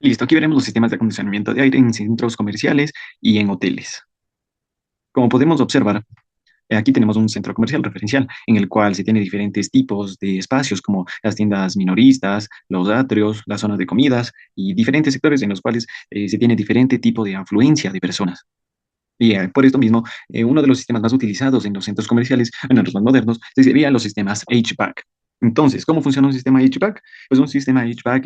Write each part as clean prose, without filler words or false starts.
Listo, aquí veremos los sistemas de acondicionamiento de aire en centros comerciales y en hoteles. Como podemos observar, aquí tenemos un centro comercial referencial en el cual se tiene diferentes tipos de espacios como las tiendas minoristas, los atrios, las zonas de comidas y diferentes sectores en los cuales se tiene diferente tipo de afluencia de personas. Y por esto mismo, uno de los sistemas más utilizados en los centros comerciales, en los más modernos, sería los sistemas HVAC. Entonces, ¿cómo funciona un sistema HVAC? Pues un sistema HVAC,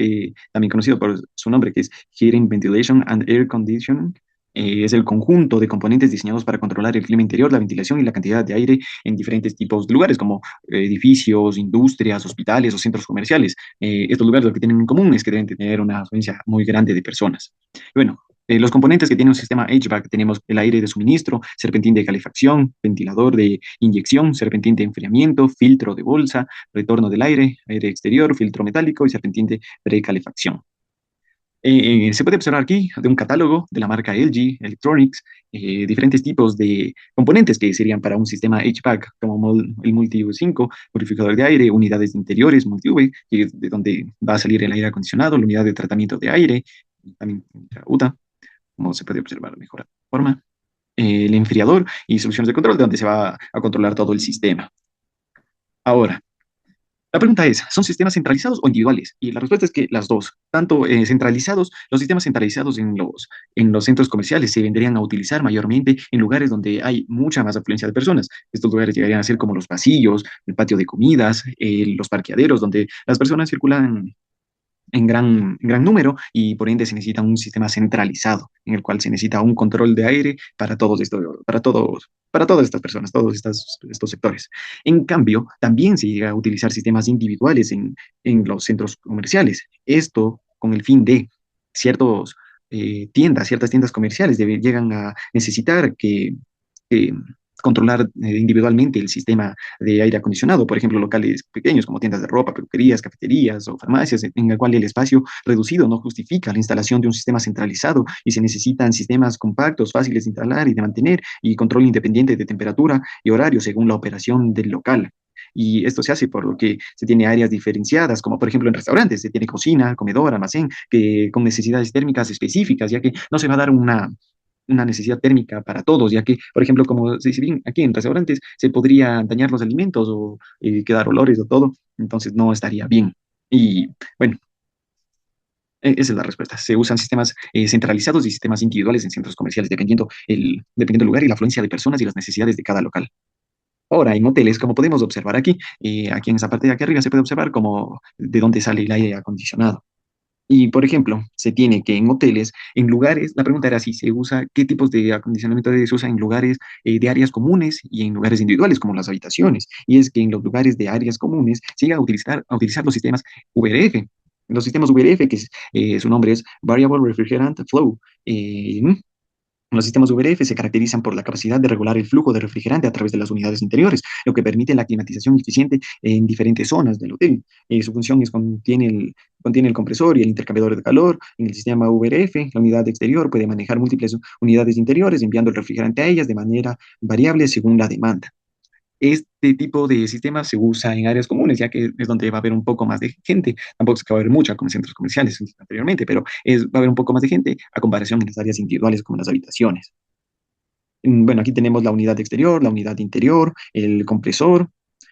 también conocido por su nombre, que es Heating, Ventilation and Air Conditioning, es el conjunto de componentes diseñados para controlar el clima interior, la ventilación y la cantidad de aire en diferentes tipos de lugares, como edificios, industrias, hospitales o centros comerciales. Estos lugares lo que tienen en común es que deben tener una afluencia muy grande de personas. Bueno, los componentes que tiene un sistema HVAC tenemos el aire de suministro, serpentín de calefacción, ventilador de inyección, serpentín de enfriamiento, filtro de bolsa, retorno del aire, aire exterior, filtro metálico y serpentín de precalefacción. Se puede observar aquí de un catálogo de la marca LG Electronics diferentes tipos de componentes que serían para un sistema HVAC, como el Multi-U5, purificador de aire, unidades de interiores multi-UV, que es de donde va a salir el aire acondicionado, la unidad de tratamiento de aire, también la UTA, como se puede observar de mejor forma, el enfriador y soluciones de control, de donde se va a controlar todo el sistema. Ahora, la pregunta es, ¿son sistemas centralizados o individuales? Y la respuesta es que las dos, tanto centralizados, los sistemas centralizados en los centros comerciales se vendrían a utilizar mayormente en lugares donde hay mucha más afluencia de personas. Estos lugares llegarían a ser como los pasillos, el patio de comidas, los parqueaderos, donde las personas circulan en gran número y por ende se necesita un sistema centralizado en el cual se necesita un control de aire para para todas estas personas, estos sectores. En cambio, también se llega a utilizar sistemas individuales en los centros comerciales. Esto con el fin de ciertos ciertas tiendas comerciales llegan a necesitar que controlar individualmente el sistema de aire acondicionado, por ejemplo, locales pequeños como tiendas de ropa, peluquerías, cafeterías o farmacias, en el cual el espacio reducido no justifica la instalación de un sistema centralizado y se necesitan sistemas compactos, fáciles de instalar y de mantener y control independiente de temperatura y horario según la operación del local. Y esto se hace por lo que se tiene áreas diferenciadas, como por ejemplo en restaurantes, se tiene cocina, comedor, almacén, que con necesidades térmicas específicas, ya que no se va a dar una necesidad térmica para todos, ya que, por ejemplo, como se dice bien, aquí en restaurantes se podrían dañar los alimentos o quedar olores o todo, entonces no estaría bien. Y bueno, esa es la respuesta. Se usan sistemas centralizados y sistemas individuales en centros comerciales, dependiendo del lugar y la afluencia de personas y las necesidades de cada local. Ahora, en hoteles, como podemos observar aquí, aquí en esa parte de aquí arriba se puede observar como de dónde sale el aire acondicionado. Y, por ejemplo, se tiene que en hoteles, en lugares, la pregunta era si se usa, qué tipos de acondicionamiento se usa en lugares de áreas comunes y en lugares individuales, como las habitaciones. Y es que en los lugares de áreas comunes se llega a utilizar los sistemas VRF. Los sistemas VRF, su nombre es Variable Refrigerant Flow. Los sistemas VRF se caracterizan por la capacidad de regular el flujo de refrigerante a través de las unidades interiores, lo que permite la climatización eficiente en diferentes zonas del hotel. Su función contiene el compresor y el intercambiador de calor. En el sistema VRF, la unidad exterior puede manejar múltiples unidades interiores, enviando el refrigerante a ellas de manera variable según la demanda. Este tipo de sistema se usa en áreas comunes, ya que es donde va a haber un poco más de gente. Tampoco es que va a haber mucha como en centros comerciales anteriormente, pero va a haber un poco más de gente a comparación en las áreas individuales como las habitaciones. Bueno, aquí tenemos la unidad exterior, la unidad interior, el compresor,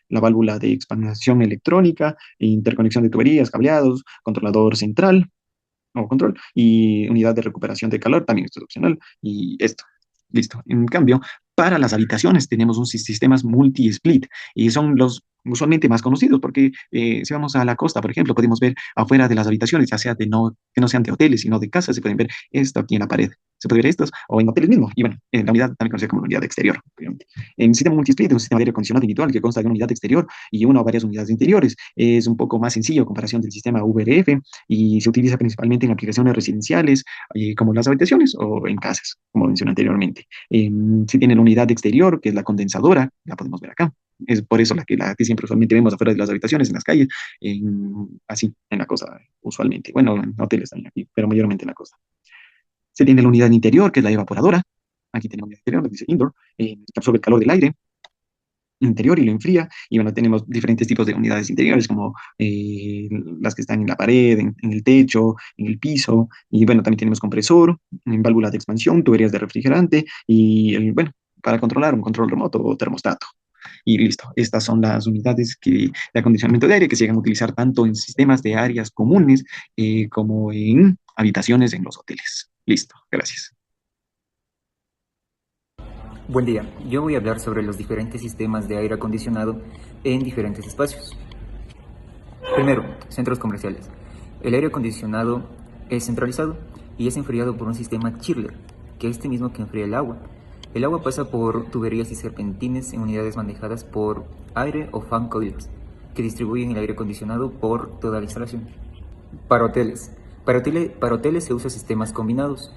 la válvula de expansión electrónica, interconexión de tuberías, cableados, controlador central o control y unidad de recuperación de calor, también esto es opcional, y esto. Listo. En cambio, para las habitaciones tenemos un sistemas multi-split y son los usualmente más conocidos porque si vamos a la costa, por ejemplo, podemos ver afuera de las habitaciones, ya sea que no sean de hoteles, sino de casas, se pueden ver esto aquí en la pared. Se puede ver estos o en hoteles mismos. Y bueno, en la unidad también conocida como la unidad exterior, obviamente. En un sistema multi-split es un sistema de aire acondicionado individual que consta de una unidad exterior y una o varias unidades interiores. Es un poco más sencillo en comparación del sistema VRF y se utiliza principalmente en aplicaciones residenciales como las habitaciones o en casas, como mencioné anteriormente. Si tiene la unidad exterior, que es la condensadora, la podemos ver acá. Es por eso la que siempre usualmente vemos afuera de las habitaciones, en las calles, así, en la cosa, usualmente. Bueno, en hoteles también aquí, pero mayormente en la costa. Se tiene la unidad interior, que es la evaporadora. Aquí tenemos la unidad interior, dice indoor, que absorbe el calor del aire. interior y lo enfría. Y bueno, tenemos diferentes tipos de unidades interiores, como las que están en la pared, en el techo, en el piso. Y bueno, también tenemos compresor, válvula de expansión, tuberías de refrigerante y, bueno, para controlar un control remoto o termostato. Y listo, estas son las unidades de acondicionamiento de aire que se llegan a utilizar tanto en sistemas de áreas comunes como en habitaciones en los hoteles. Listo, gracias. Buen día, yo voy a hablar sobre los diferentes sistemas de aire acondicionado en diferentes espacios. Primero, centros comerciales. El aire acondicionado es centralizado y es enfriado por un sistema chiller, que es este mismo que enfría el agua. El agua pasa por tuberías y serpentines en unidades manejadas por aire o fan coilers, que distribuyen el aire acondicionado por toda la instalación. Para hoteles. Para hoteles se usan sistemas combinados.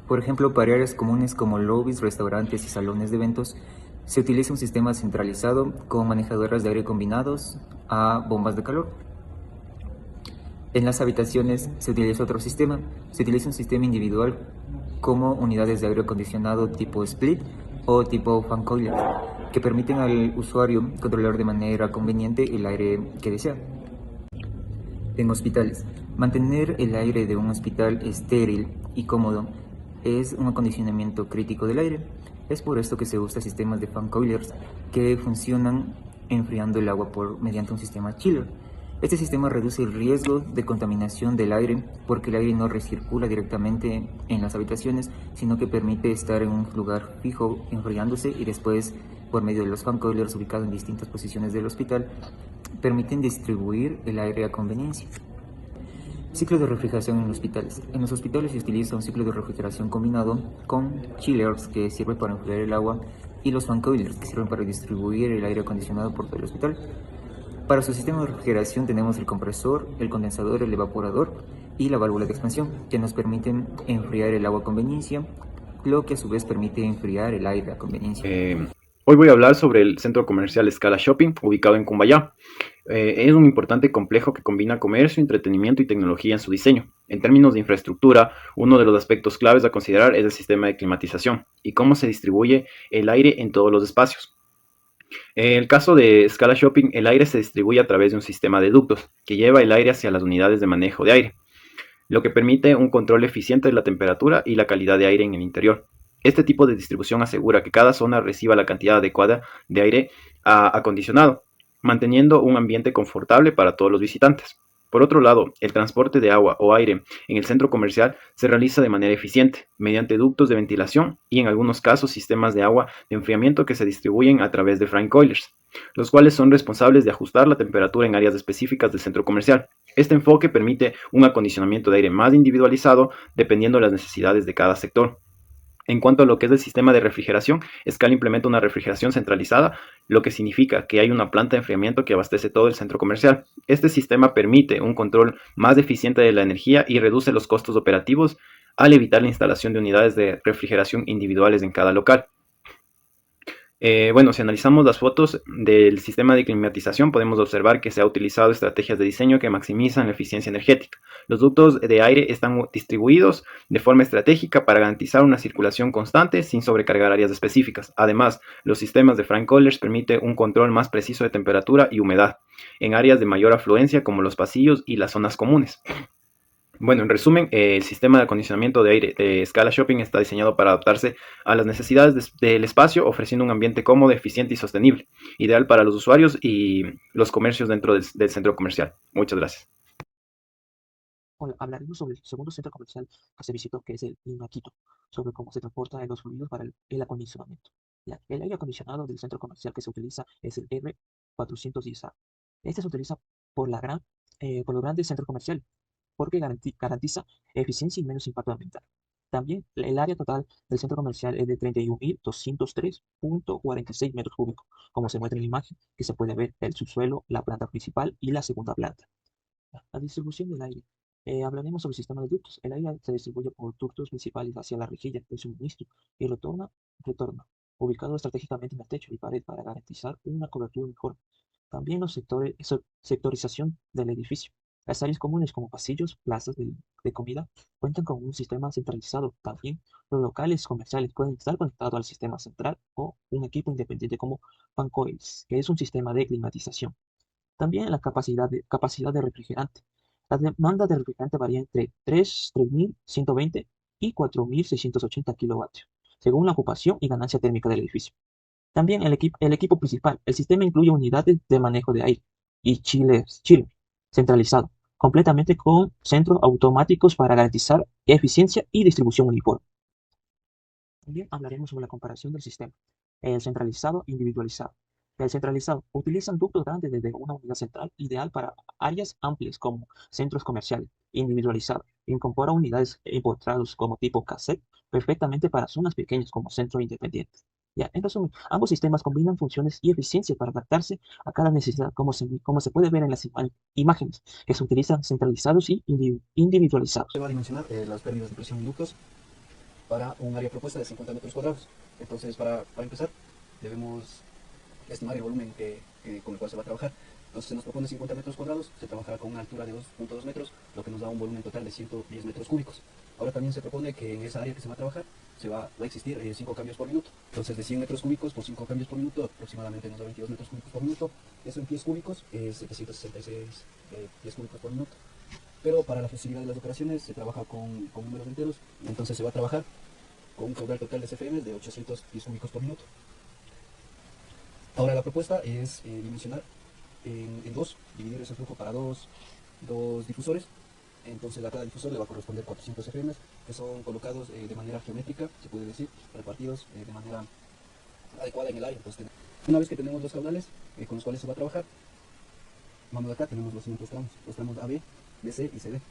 Por ejemplo, para áreas comunes como lobbies, restaurantes y salones de eventos, se utiliza un sistema centralizado con manejadoras de aire combinados a bombas de calor. En las habitaciones se utiliza otro sistema. Se utiliza un sistema individual como unidades de aire acondicionado tipo split o tipo fan coiler, que permiten al usuario controlar de manera conveniente el aire que desea. En hospitales. Mantener el aire de un hospital estéril y cómodo es un acondicionamiento crítico del aire. Es por esto que se usa sistemas de fan coilers que funcionan enfriando el agua mediante un sistema chiller. Este sistema reduce el riesgo de contaminación del aire porque el aire no recircula directamente en las habitaciones, sino que permite estar en un lugar fijo enfriándose y después, por medio de los fan coilers ubicados en distintas posiciones del hospital, permiten distribuir el aire a conveniencia. Ciclo de refrigeración en hospitales. En los hospitales se utiliza un ciclo de refrigeración combinado con chillers que sirve para enfriar el agua y los fan coilers que sirven para distribuir el aire acondicionado por todo el hospital. Para su sistema de refrigeración tenemos el compresor, el condensador, el evaporador y la válvula de expansión que nos permiten enfriar el agua a conveniencia, lo que a su vez permite enfriar el aire a conveniencia. Hoy voy a hablar sobre el centro comercial Scala Shopping, ubicado en Cumbayá. Es un importante complejo que combina comercio, entretenimiento y tecnología en su diseño. En términos de infraestructura, uno de los aspectos claves a considerar es el sistema de climatización y cómo se distribuye el aire en todos los espacios. En el caso de Scala Shopping, el aire se distribuye a través de un sistema de ductos que lleva el aire hacia las unidades de manejo de aire, lo que permite un control eficiente de la temperatura y la calidad de aire en el interior. Este tipo de distribución asegura que cada zona reciba la cantidad adecuada de aire acondicionado, manteniendo un ambiente confortable para todos los visitantes. Por otro lado, el transporte de agua o aire en el centro comercial se realiza de manera eficiente, mediante ductos de ventilación y en algunos casos sistemas de agua de enfriamiento que se distribuyen a través de fan coilers, los cuales son responsables de ajustar la temperatura en áreas específicas del centro comercial. Este enfoque permite un acondicionamiento de aire más individualizado dependiendo de las necesidades de cada sector. En cuanto a lo que es el sistema de refrigeración, Scala implementa una refrigeración centralizada, lo que significa que hay una planta de enfriamiento que abastece todo el centro comercial. Este sistema permite un control más eficiente de la energía y reduce los costos operativos al evitar la instalación de unidades de refrigeración individuales en cada local. Bueno, si analizamos las fotos del sistema de climatización, podemos observar que se ha utilizado estrategias de diseño que maximizan la eficiencia energética. Los ductos de aire están distribuidos de forma estratégica para garantizar una circulación constante sin sobrecargar áreas específicas. Además, los sistemas de fan coilers permiten un control más preciso de temperatura y humedad en áreas de mayor afluencia como los pasillos y las zonas comunes. Bueno, en resumen, el sistema de acondicionamiento de aire de Scala Shopping está diseñado para adaptarse a las necesidades del espacio, ofreciendo un ambiente cómodo, eficiente y sostenible, ideal para los usuarios y los comercios dentro del centro comercial. Muchas gracias. Hola, hablaremos sobre el segundo centro comercial que se visitó, que es el Quito, sobre cómo se transporta los fluidos para el acondicionamiento. El aire acondicionado del centro comercial que se utiliza es el R410A. Este se utiliza por, por los grandes centros comerciales porque garantiza eficiencia y menos impacto ambiental. También el área total del centro comercial es de 31.203.46 metros cúbicos, como se muestra en la imagen, que se puede ver el subsuelo, la planta principal y la segunda planta. La distribución del aire. Hablaremos sobre el sistema de ductos. El aire se distribuye por ductos principales hacia la rejilla de suministro y retorna, ubicado estratégicamente en el techo y pared para garantizar una cobertura mejor. También sectorización del edificio. Las áreas comunes como pasillos, plazas de comida cuentan con un sistema centralizado. También los locales comerciales pueden estar conectados al sistema central o un equipo independiente como fancoils, que es un sistema de climatización. También la capacidad de refrigerante. La demanda de refrigerante varía entre 3.120 y 4.680 kilovatios, según la ocupación y ganancia térmica del edificio. También el equipo principal. El sistema incluye unidades de manejo de aire y chiller centralizado, completamente con centros automáticos para garantizar eficiencia y distribución uniforme. También hablaremos sobre la comparación del sistema. El centralizado individualizado. El centralizado utiliza ductos grandes desde una unidad central, ideal para áreas amplias como centros comerciales. Individualizado. Incorpora unidades empotrados como tipo cassette perfectamente para zonas pequeñas como centros independientes. Ya, en resumen, ambos sistemas combinan funciones y eficiencia para adaptarse a cada necesidad, como se puede ver en las imágenes, que se utilizan centralizados y individualizados. Se va a dimensionar las pérdidas de presión en ductos para un área propuesta de 50 metros cuadrados. Entonces, para empezar, debemos estimar el volumen con el cual se va a trabajar. Entonces, se nos propone 50 metros cuadrados, se trabajará con una altura de 2.2 metros, lo que nos da un volumen total de 110 metros cúbicos. Ahora también se propone que en esa área que se va a trabajar va a existir 5 cambios por minuto. Entonces, de 100 metros cúbicos por 5 cambios por minuto, aproximadamente nos da 22 metros cúbicos por minuto. Eso en pies cúbicos es 766 pies cúbicos por minuto. Pero para la facilidad de las operaciones se trabaja con números enteros, entonces se va a trabajar con un caudal total de CFM de 800 pies cúbicos por minuto. Ahora la propuesta es dimensionar en dos, dividir ese flujo para dos difusores. Entonces a cada difusor le va a corresponder 400 CFM que son colocados de manera geométrica, se puede decir, repartidos de manera adecuada en el área. Entonces, una vez que tenemos los caudales con los cuales se va a trabajar, vamos acá, tenemos los siguientes tramos, los tramos AB, BC y CD.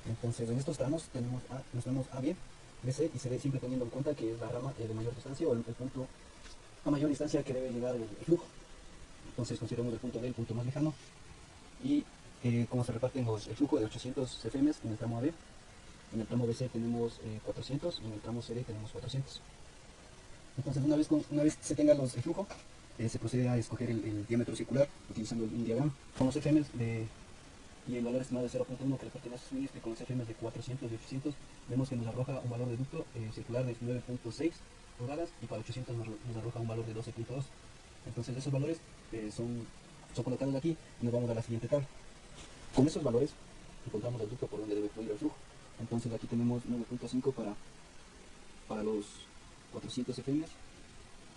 Entonces en estos tramos tenemos los tramos AB, BC y CD, siempre teniendo en cuenta que es la rama de mayor distancia o el punto a mayor distancia que debe llegar el flujo. Entonces consideramos el punto D, el punto más lejano, y cómo se reparten el flujo de 800 CFM en el tramo AB. En el tramo BC tenemos 400 y en el tramo CD tenemos 400. Entonces una vez se tenga el flujo, se procede a escoger el diámetro circular utilizando un diagrama con los CFM y el valor estimado de 0.1 que le pertenece a suministro, y con los CFM de 400 y 800 vemos que nos arroja un valor de ducto circular de 9.6 pulgadas y para 800 nos arroja un valor de 12.2. Entonces esos valores son colocados aquí y nos vamos a la siguiente tabla. Con esos valores encontramos el ducto por donde debe fluir el flujo. Entonces aquí tenemos 9.5 para los 400 CFM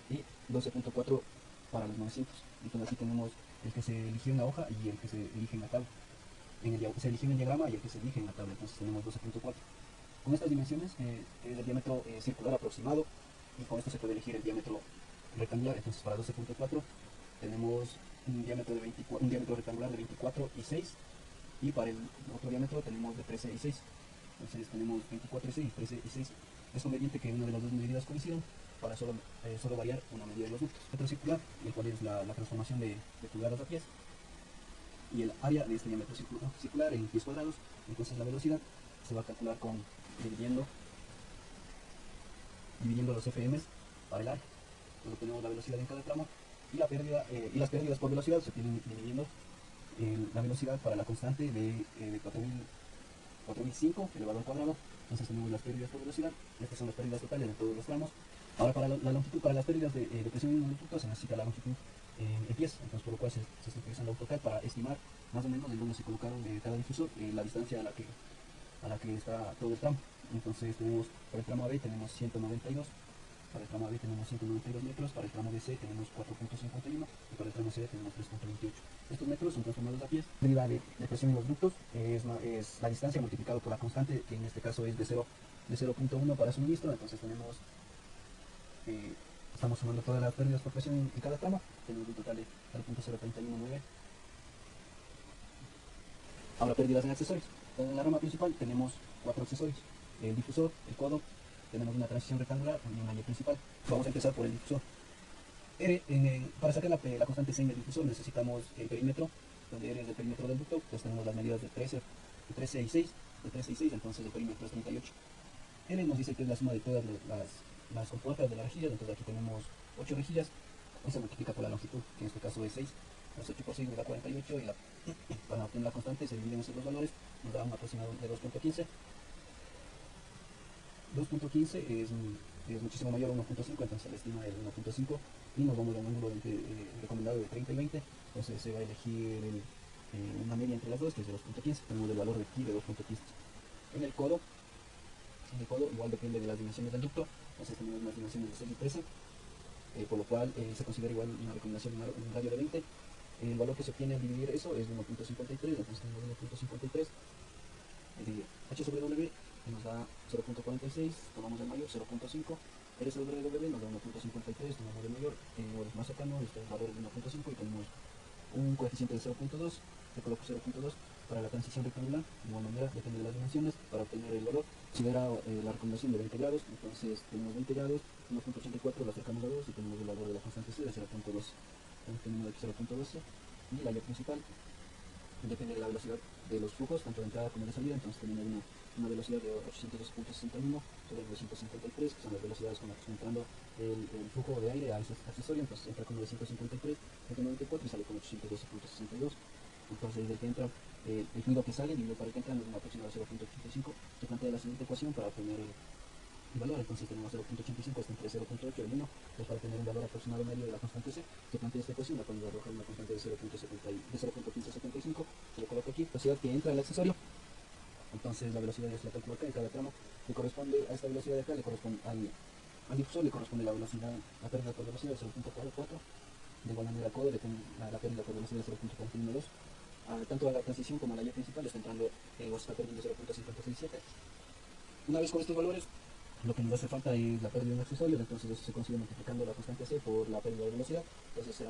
y 12.4 para los 900. Entonces aquí tenemos el que se eligió en la hoja y el que se elige en la tabla. Se eligió en el diagrama y el que se elige en la tabla. Entonces tenemos 12.4. Con estas dimensiones es el diámetro circular aproximado, y con esto se puede elegir el diámetro rectangular. Entonces para 12.4 tenemos un diámetro rectangular de 24 y 6, y para el otro diámetro tenemos de 13 y 6. Entonces tenemos 24 y 6, 13 y 6. Es conveniente que una de las dos medidas coincidan para solo variar una medida de los ductos. Diámetro circular, el cual es la transformación de pulgadas a pies, y el área de este diámetro circular en pies cuadrados. Entonces la velocidad se va a calcular dividiendo los FMs para el área. Entonces tenemos la velocidad en cada tramo y la pérdida y las pérdidas por velocidad se tienen dividiendo la velocidad para la constante de 4005 elevado al cuadrado. Entonces tenemos las pérdidas por velocidad, estas son las pérdidas totales de todos los tramos. Ahora para la longitud, para las pérdidas de presión en un ducto se necesita la longitud en pies, entonces por lo cual se está utilizando AutoCAD para estimar más o menos en dónde se colocaron cada difusor, la distancia a la que está todo el tramo. Entonces tenemos para el tramo AB tenemos 192, para el tramo AB tenemos 192 metros, para el tramo BC tenemos 4.51 y para el tramo CD tenemos 3.28. Estos metros son transformados a pies. La medida de presión en los ductos es la distancia multiplicado por la constante, que en este caso es de 0.1 para suministro. Entonces estamos sumando todas las pérdidas por presión en cada tramo, tenemos un total de 0.0319. Ahora pérdidas en accesorios. En la rama principal tenemos 4 accesorios: el difusor, el codo, tenemos una transición rectangular y una eje principal. Vamos a empezar por el difusor. Para sacar la constante C en el difusor necesitamos el perímetro, donde R es el perímetro del ducto. Entonces tenemos las medidas de 13 y 6, entonces el perímetro es 38. L nos dice que es la suma de todas las compuertas de las rejillas. Entonces aquí tenemos 8 rejillas y se multiplica por la longitud, que en este caso es 6. Entonces 8 por 6 nos da 48 y para obtener la constante se dividen esos dos valores, nos da un aproximado de 2.15. 2.15 es muchísimo mayor a 1.5, entonces se le estima el 1.5 y nos vamos a un ángulo recomendado de 30 y 20, entonces se va a elegir una media entre las dos que es de 2.15, tenemos el valor de aquí de 2.15. En el codo igual depende de las dimensiones del ducto, entonces tenemos unas dimensiones de 6 y 13, por lo cual se considera igual una recomendación en un radio de 20. El valor que se obtiene al dividir eso es 1.53, entonces tenemos 1.53 de h sobre w nos da 0.46, tomamos el mayor 0.5, r sobre w nos da 1.53, tomamos el mayor, o el más cercano, este es el valor de 1.5 y tenemos un coeficiente de 0.2, se coloca 0.2 para la transición rectangular, de igual manera depende de las dimensiones, para obtener el valor, si era la recomendación de 20 grados, entonces tenemos 20 grados, 1.84 lo acercamos a 2 y tenemos el valor de la constante C de 0.12, entonces tenemos aquí 0.12 y la vía principal depende de la velocidad de los flujos, tanto de entrada como de salida, entonces tenemos una velocidad de 812.61 sobre 953, que son las velocidades con las que está entrando el flujo de aire a ese accesorio, entonces entra con 953.94 y sale con 812.62, entonces desde que entra el fluido que sale dividido para el que entra nos da un aproximado de 0.85, se plantea la siguiente ecuación para obtener el valor, entonces tenemos 0.85 está entre 0.8 y el 1, pues para tener un valor aproximado medio de la constante C, se plantea esta ecuación, la cual nos arroja una constante de 0.1575, se lo coloco aquí, velocidad que entra el accesorio, entonces la velocidad ya se la calculo acá, en cada tramo le corresponde a esta velocidad de acá, le corresponde al difusor, le corresponde la velocidad, la pérdida por velocidad de 0.44, de igual manera al codo, la pérdida por velocidad de 0.412, tanto a la transición como a la vía principal está entrando o está perdiendo 0.567. Una vez con estos valores, lo que nos hace falta es la pérdida de un accesorio, entonces eso se consigue multiplicando la constante C por la pérdida de velocidad, entonces será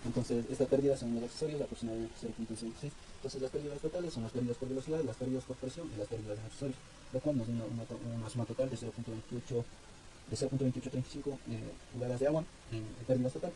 entonces esta pérdida son los accesorios aproximadamente 0.56, entonces las pérdidas totales son las pérdidas por velocidad, las pérdidas por presión y las pérdidas en accesorios, lo cual nos da una suma total de 0.2835 pulgadas de agua en pérdidas totales.